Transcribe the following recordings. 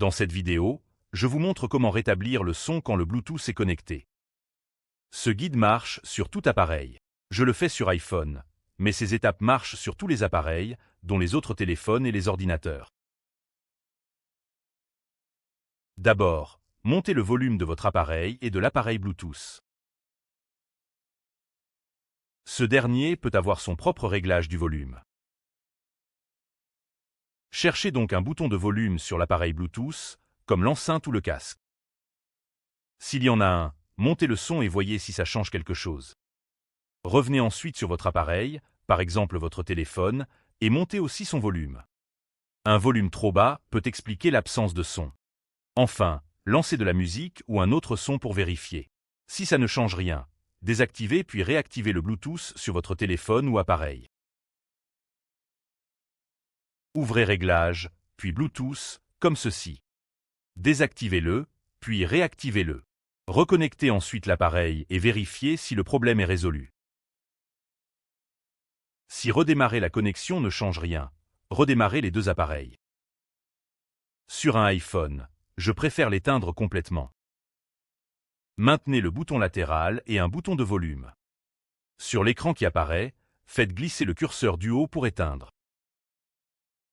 Dans cette vidéo, je vous montre comment rétablir le son quand le Bluetooth est connecté. Ce guide marche sur tout appareil. Je le fais sur iPhone, mais ces étapes marchent sur tous les appareils, dont les autres téléphones et les ordinateurs. D'abord, montez le volume de votre appareil et de l'appareil Bluetooth. Ce dernier peut avoir son propre réglage du volume. Cherchez donc un bouton de volume sur l'appareil Bluetooth, comme l'enceinte ou le casque. S'il y en a un, montez le son et voyez si ça change quelque chose. Revenez ensuite sur votre appareil, par exemple votre téléphone, et montez aussi son volume. Un volume trop bas peut expliquer l'absence de son. Enfin, lancez de la musique ou un autre son pour vérifier. Si ça ne change rien, désactivez puis réactivez le Bluetooth sur votre téléphone ou appareil. Ouvrez Réglages, puis Bluetooth, comme ceci. Désactivez-le, puis réactivez-le. Reconnectez ensuite l'appareil et vérifiez si le problème est résolu. Si redémarrer la connexion ne change rien, redémarrez les deux appareils. Sur un iPhone, je préfère l'éteindre complètement. Maintenez le bouton latéral et un bouton de volume. Sur l'écran qui apparaît, faites glisser le curseur du haut pour éteindre.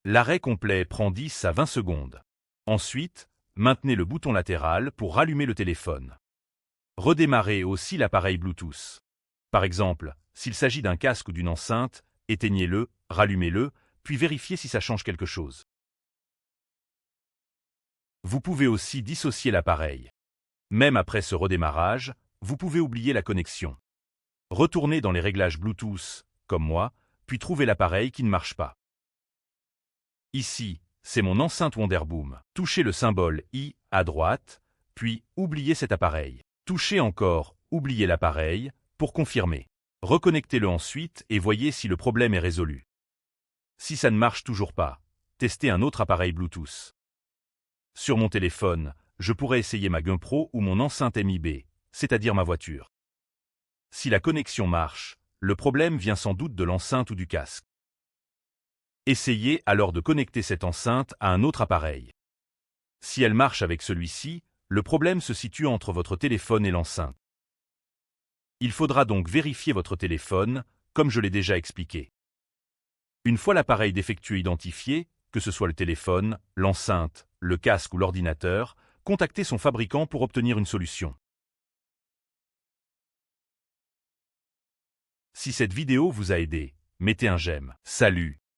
L'arrêt complet prend 10 à 20 secondes. Ensuite, maintenez le bouton latéral pour rallumer le téléphone. Redémarrez aussi l'appareil Bluetooth. Par exemple, s'il s'agit d'un casque ou d'une enceinte, éteignez-le, rallumez-le, puis vérifiez si ça change quelque chose. Vous pouvez aussi dissocier l'appareil. Même après ce redémarrage, vous pouvez oublier la connexion. Retournez dans les réglages Bluetooth, comme moi, puis trouvez l'appareil qui ne marche pas. Ici, c'est mon enceinte Wonderboom. Touchez le symbole I à droite, puis oubliez cet appareil. Touchez encore « Oubliez l'appareil » pour confirmer. Reconnectez-le ensuite et voyez si le problème est résolu. Si ça ne marche toujours pas, testez un autre appareil Bluetooth. Sur mon téléphone, je pourrais essayer ma GoPro ou mon enceinte MIB, c'est-à-dire ma voiture. Si la connexion marche, le problème vient sans doute de l'enceinte ou du casque. Essayez alors de connecter cette enceinte à un autre appareil. Si elle marche avec celui-ci, le problème se situe entre votre téléphone et l'enceinte. Il faudra donc vérifier votre téléphone, comme je l'ai déjà expliqué. Une fois l'appareil défectueux identifié, que ce soit le téléphone, l'enceinte, le casque ou l'ordinateur, contactez son fabricant pour obtenir une solution. Si cette vidéo vous a aidé, mettez un j'aime. Salut!